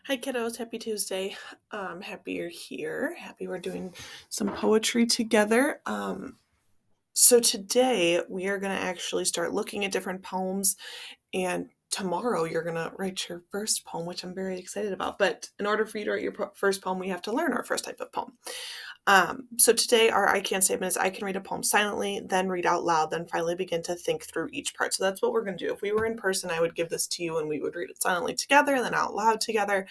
Hi, kiddos. Happy Tuesday. Happy you're here. Happy we're doing some poetry together. So today we are going to actually start looking at different poems, and tomorrow you're going to write your first poem, which I'm very excited about. But in order for you to write your first poem, we have to learn our first type of poem. So today our I can statement is I can read a poem silently, then read out loud, then finally begin to think through each part. So that's what we're going to do. If we were in person, I would give this to you and we would read it silently together and then out loud together.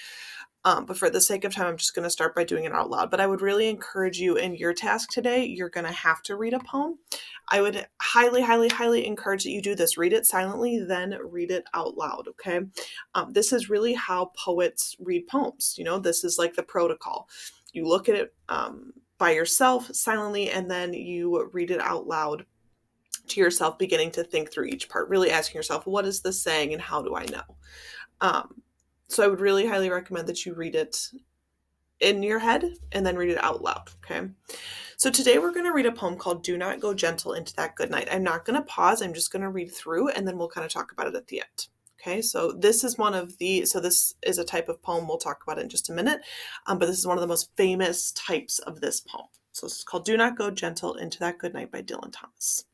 But for the sake of time, I'm just going to start by doing it out loud. But I would really encourage you in your task today, you're going to have to read a poem. I would highly, highly, highly encourage that you do this. Read it silently, then read it out loud, okay? This is really how poets read poems. This is like the protocol. You look at it by yourself silently, and then you read it out loud to yourself, beginning to think through each part, really asking yourself, what is this saying and how do I know? So I would really highly recommend that you read it in your head and then read it out loud, okay? So today we're going to read a poem called Do Not Go Gentle Into That Good Night. I'm not going to pause. I'm just going to read through and then we'll kind of talk about it at the end. Okay, so this is this is a type of poem we'll talk about in just a minute, but this is one of the most famous types of this poem. So this is called Do Not Go Gentle Into That Good Night by Dylan Thomas.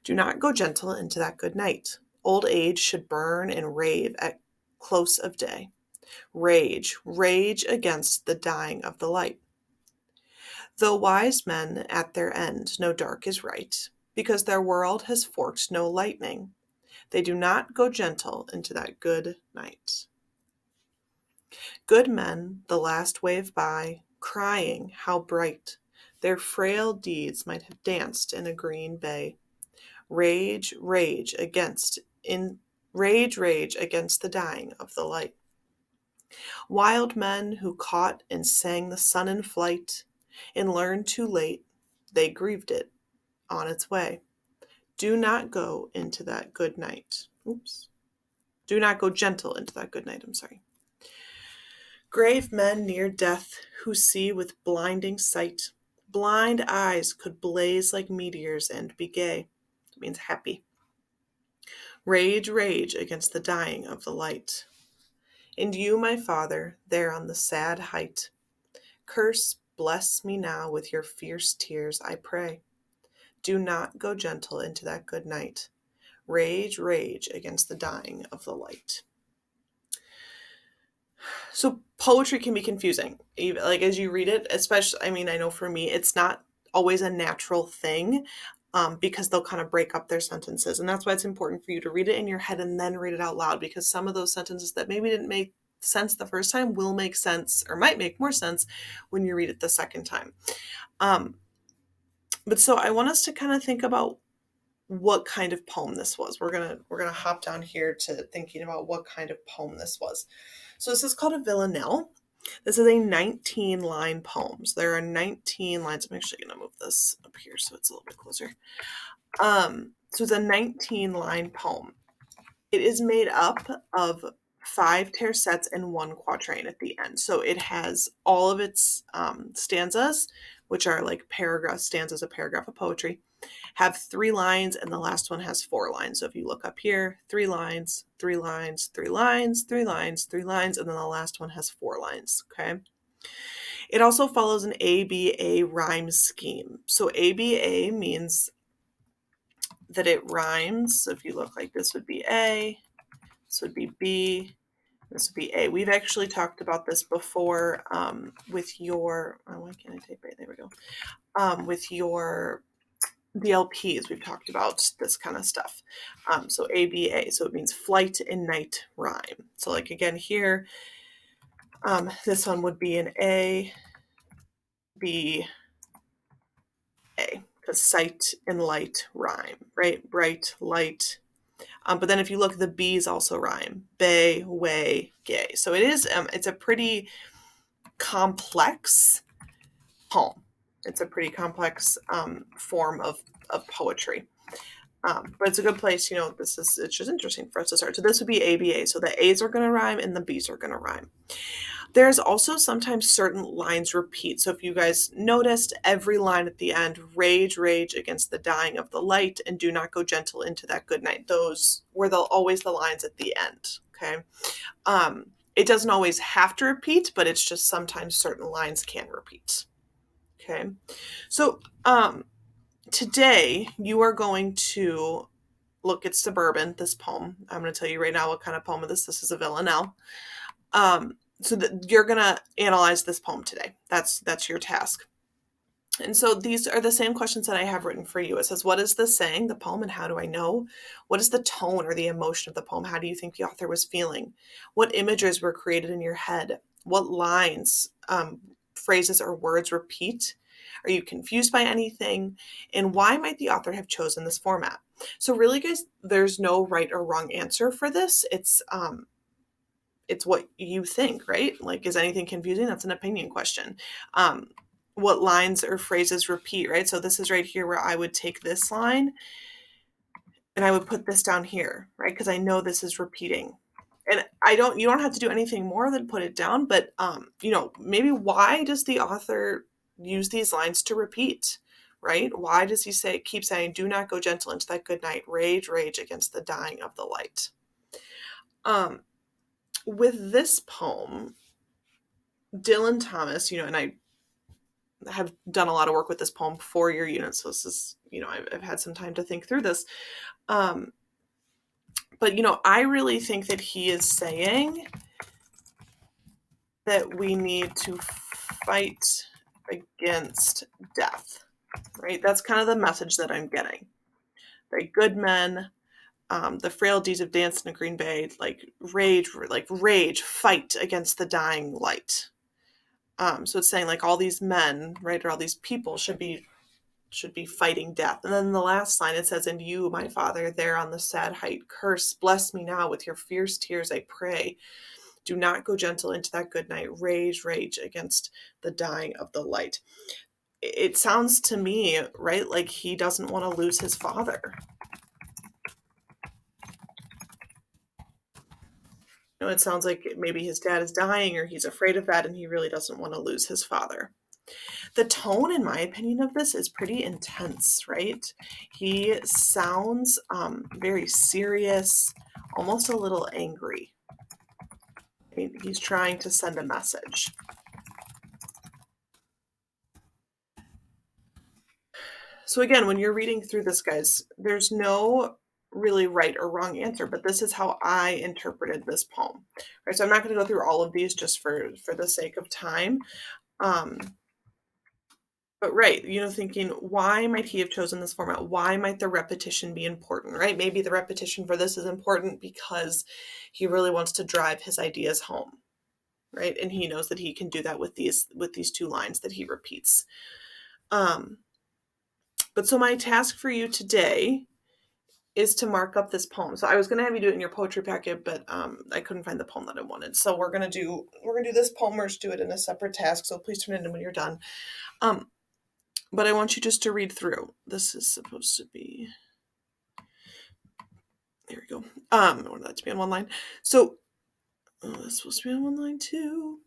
Do not go gentle into that good night. Old age should burn and rave at close of day. Rage, rage against the dying of the light. Though wise men at their end know dark is right, because their world has forked no lightning, they do not go gentle into that good night. Good men, the last wave by, crying how bright their frail deeds might have danced in a green bay. Rage, rage against the dying of the light. Wild men who caught and sang the sun in flight and learned too late, they grieved it on its way. Do not go into that good night. Do not go gentle into that good night, Grave men near death who see with blinding sight, blind eyes could blaze like meteors and be gay. It means happy. Rage, rage against the dying of the light. And you, my Father, there on the sad height, curse, bless me now with your fierce tears, I pray. Do not go gentle into that good night. Rage, rage against the dying of the light. So poetry can be confusing, even like as you read it, especially, I know for me, it's not always a natural thing because they'll kind of break up their sentences. And that's why it's important for you to read it in your head and then read it out loud, because some of those sentences that maybe didn't make sense the first time will make sense or might make more sense when you read it the second time. But so I want us to kind of think about what kind of poem this was. We're gonna hop down here to thinking about what kind of poem this was. So this is called a villanelle. This is a 19-line poem. So there are 19 lines. I'm actually gonna move this up here so it's a little bit closer. So it's a 19-line poem. It is made up of 5 tercets and 1 quatrain at the end. So it has all of its stanzas, which are like stanzas, a paragraph of poetry, have 3 lines, and the last one has 4 lines. So if you look up here, 3 lines, 3 lines, 3 lines, 3 lines, 3 lines, and then the last one has 4 lines, okay? It also follows an ABA rhyme scheme. So ABA means that it rhymes. So if you look, like, this would be A, this would be B, this would be A. We've actually talked about this before with your, why can't I type right? There we go. With your DLPs, we've talked about this kind of stuff. So ABA, so it means flight and night rhyme. So like again here, this one would be an A, B, A, because sight and light rhyme, right? Bright, light. But then if you look, the B's also rhyme. Bay, way, gay. So it is, it's a pretty complex poem. It's a pretty complex form of poetry. But it's a good place, it's just interesting for us to start. So this would be ABA. So the A's are going to rhyme and the B's are going to rhyme. There's also sometimes certain lines repeat. So if you guys noticed, every line at the end, rage, rage against the dying of the light, and do not go gentle into that good night. Those were always the lines at the end, okay? It doesn't always have to repeat, but it's just sometimes certain lines can repeat. Okay. So today you are going to look at Suburban, this poem. I'm going to tell you right now what kind of poem it is. This is a villanelle. So that you're going to analyze this poem today. That's your task. And so these are the same questions that I have written for you. It says, what is the saying, the poem, and how do I know? What is the tone or the emotion of the poem? How do you think the author was feeling? What images were created in your head? What lines, phrases, or words repeat? Are you confused by anything? And why might the author have chosen this format? So really, guys, there's no right or wrong answer for this. It's what you think, right? Like, is anything confusing? That's an opinion question. What lines or phrases repeat, right? So this is right here where I would take this line and I would put this down here, right? Because I know this is repeating. And you don't have to do anything more than put it down, but maybe why does the author use these lines to repeat, right? Why does he keep saying, do not go gentle into that good night, rage, rage against the dying of the light? With this poem, Dylan Thomas, and I have done a lot of work with this poem for your unit, so this is, I've had some time to think through this. But, I really think that he is saying that we need to fight against death, right? That's kind of the message that I'm getting. Right? Good men, the frail deeds of dance in a green bay, like rage, fight against the dying light. So it's saying like all these men, right, or all these people should be fighting death. And then the last line, it says, and you, my father, there on the sad height, curse, bless me now with your fierce tears, I pray. Do not go gentle into that good night, rage, rage against the dying of the light. It sounds to me, right, like he doesn't want to lose his father. It sounds like maybe his dad is dying or he's afraid of that and he really doesn't want to lose his father. The tone, in my opinion, of this is pretty intense, right? He sounds very serious, almost a little angry. He's trying to send a message. So again, when you're reading through this, guys, there's no really right or wrong answer, but this is how I interpreted this poem. Right, so I'm not going to go through all of these just for the sake of time. But right, thinking, why might he have chosen this format? Why might the repetition be important, right? Maybe the repetition for this is important because he really wants to drive his ideas home, right? And he knows that he can do that with these two lines that he repeats. But so my task for you today is to mark up this poem. So I was going to have you do it in your poetry packet, but I couldn't find the poem that I wanted. So we're going to do this poem, or just do it in a separate task. So please turn it in when you're done. But I want you just to read through. This is supposed to be, there we go. I want that to be on one line. So that's supposed to be on one line too.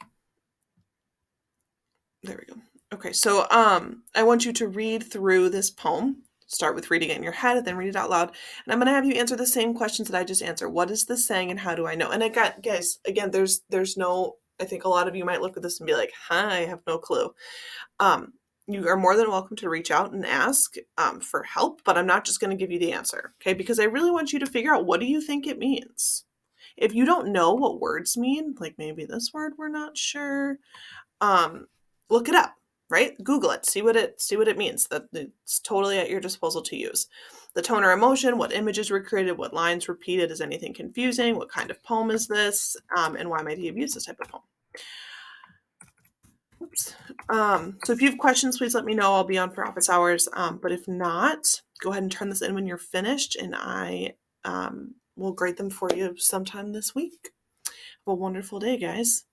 There we go. Okay, so I want you to read through this poem. Start with reading it in your head, then read it out loud. And I'm going to have you answer the same questions that I just answered. What is this saying and how do I know? And guys, again, there's no, I think a lot of you might look at this and be like, I have no clue. You are more than welcome to reach out and ask for help, but I'm not just going to give you the answer, okay? Because I really want you to figure out, what do you think it means? If you don't know what words mean, like maybe this word we're not sure, look it up, right? Google it, see what it means. That it's totally at your disposal to use. The tone or emotion, what images were created, what lines repeated, is anything confusing, what kind of poem is this, and why might he have used this type of poem? Oops. So if you have questions, please let me know. I'll be on for office hours. But if not, go ahead and turn this in when you're finished, and I will grade them for you sometime this week. Have a wonderful day, guys.